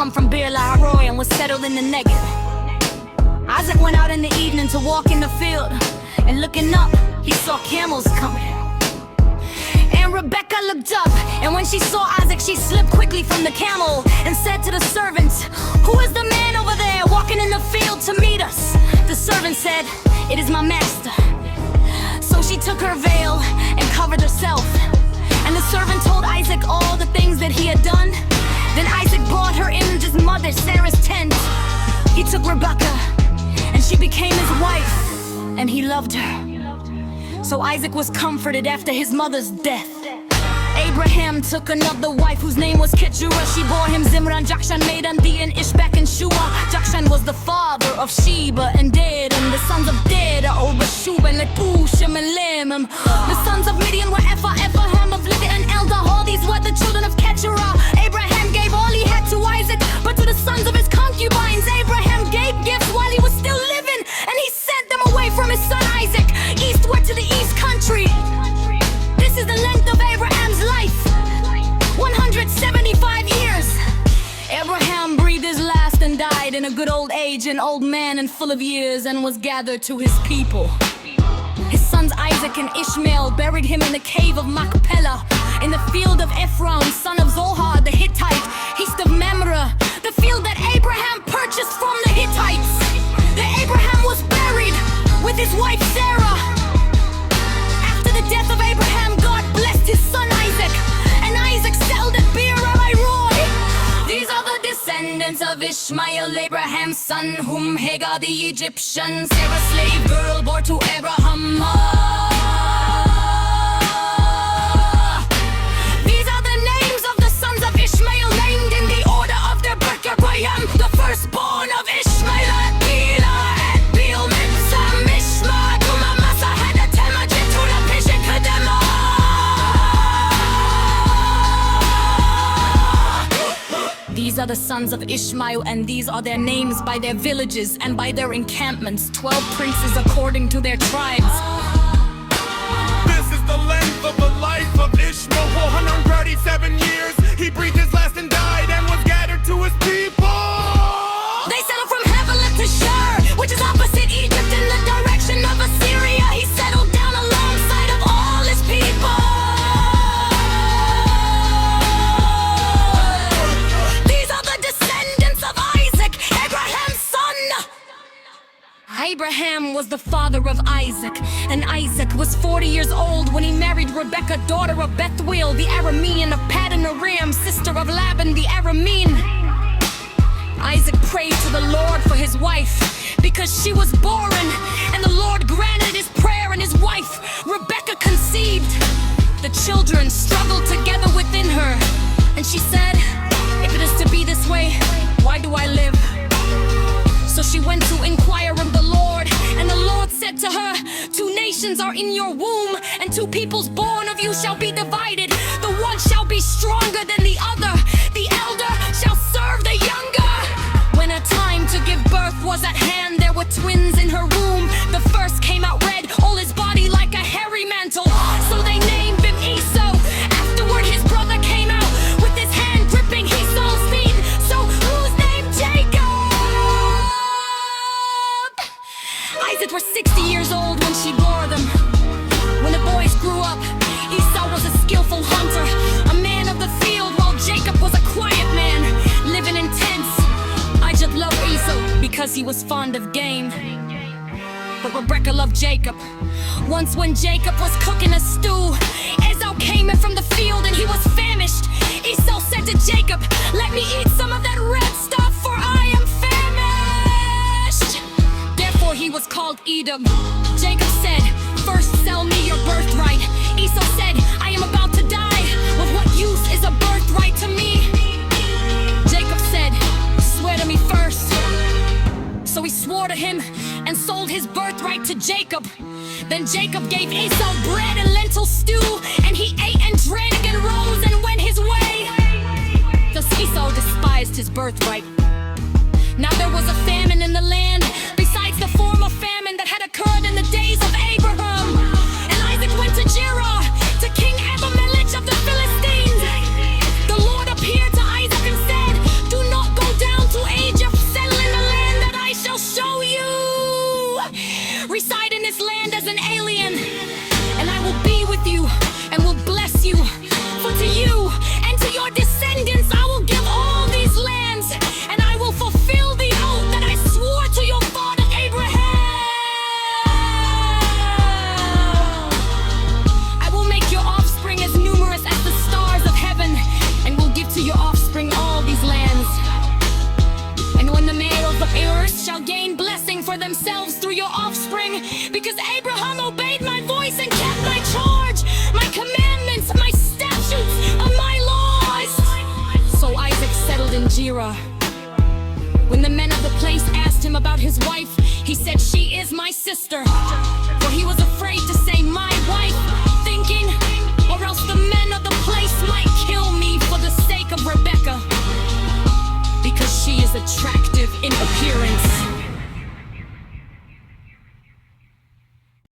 come from Bir Lahai and was settled in the Negev. Isaac went out in the evening to walk in the field, and looking up, he saw camels coming. And Rebecca looked up, and when she saw Isaac, she slipped quickly from the camel and said to the servants, "Who is the man over there walking in the field to meet us?" The servant said, "It is my master." So she took her veil and covered herself, and the servant told Isaac all the things that he had done. Then Isaac brought her into his mother Sarah's tent. He took Rebecca, and she became his wife, and he loved her. So Isaac was comforted after his mother's death. Abraham took another wife whose name was Keturah. She bore him Zimran, Jokshan, Medan, Dian, Ishbak, and Shua. Jokshan was the father of Sheba and Dedan. The sons of Dedan are Obashuba, and Lepushim, and Lemam. The sons of Midian were Ephah, Ephaham of Libya, and Eldah. All these were the children of Keturah. Abraham gave all he had to Isaac, but to the sons of his concubines Abraham gave gifts while he was still living, and he sent them away from his son Isaac, eastward to the east country. This is the length of Abraham's life, 175 years. Abraham breathed his last and died in a good old age, an old man and full of years, and was gathered to his people. His sons Isaac and Ishmael buried him in the cave of Machpelah, in the field of Ephron, son of Zohar the Hittite, east of Mamre, the field that Abraham purchased from the Hittites. That Abraham was buried with his wife Sarah. After the death of Abraham, God blessed his son Isaac, and Isaac settled at Bir Lahai. These are the descendants of Ishmael, Abraham's son, whom Hagar the Egyptian, Sarah's slave girl, bore to Abraham. These are the names of the sons of Ishmael, named in the order of their birth. Abraham, the firstborn of Ishmael, at Bela, at Beel, Mitzah, Mishma, Duma, Masa, Hada, Tema, Jetura, Pesha, Kadema. These are the sons of Ishmael, and these are their names by their villages and by their encampments, 12 princes according to their tribes. This is the length of the life of Ishmael, 437 years. He breathed his last and died, and was gathered to his people. They settled from Havilah to Shur, which is opposite Egypt in the direction of Assyria. He settled down alongside of all his people. These are the descendants of Isaac, Abraham's son. Abraham was the father of Isaac, and Isaac was 40 years old when he married Rebekah, daughter of Bethuel, the Aramean of Paddan Aram, sister of Laban the Aramean. Isaac prayed to the Lord for his wife, because she was barren, and the Lord granted his prayer, and his wife, Rebekah, conceived. The children struggled together within her, and she said, "If it is to be this way, why do I live?" So she went to inquire of the Lord, and the Lord said to her, "Two nations are in your womb, and two peoples born of you shall be divided. The one shall be stronger than the other. The elder shall serve the younger." When her time to give birth was at hand, there were twins in her womb. The first came out red, all his body like a hairy mantle. So they named him Esau. Afterward his brother came out with his hand gripping Esau's feet. So who's named Jacob? Isaac was 60 years old when she bore them. When the boys grew up, Esau was a skillful hunter, a man of the field, while Jacob was a quiet man, living in tents. I just loved Esau because he was fond of game, but Rebekah loved Jacob. Once when Jacob was cooking a stew, Esau came in from the field and he was famished. Esau said to Jacob, "Let me eat some of that red stuff, for I am famished." Therefore he was called Edom. Jacob said, "First sell me your birthright." Esau said, "I am about to die. Of what use is a birthright to me?" Jacob said, "Swear to me first." So he swore to him and sold his birthright to Jacob. Then Jacob gave Esau bread and lentil stew, and he ate and drank and rose and went his way. Thus Esau despised his birthright. Now there was a famine in the land, besides the former famine that had occurred in the days of Abraham. And Isaac went to Gerar, to King Abimelech of the Philistines. The Lord appeared to Isaac and said, "Do not go reside in this land as an alien. And I will be with you and will bless you. For to you and to your descendants I will give all these lands, and I will fulfill the oath that I swore to your father Abraham. I will make your offspring as numerous as the stars of heaven, and will give to your offspring all these lands. And when the males of earth shall gain blessing for themselves through your offspring, because Abraham obeyed my voice and kept my charge, my commandments, my statutes, and my laws. So Isaac settled in Gerar. When the men of the place asked him about his wife, he said, "She is my sister."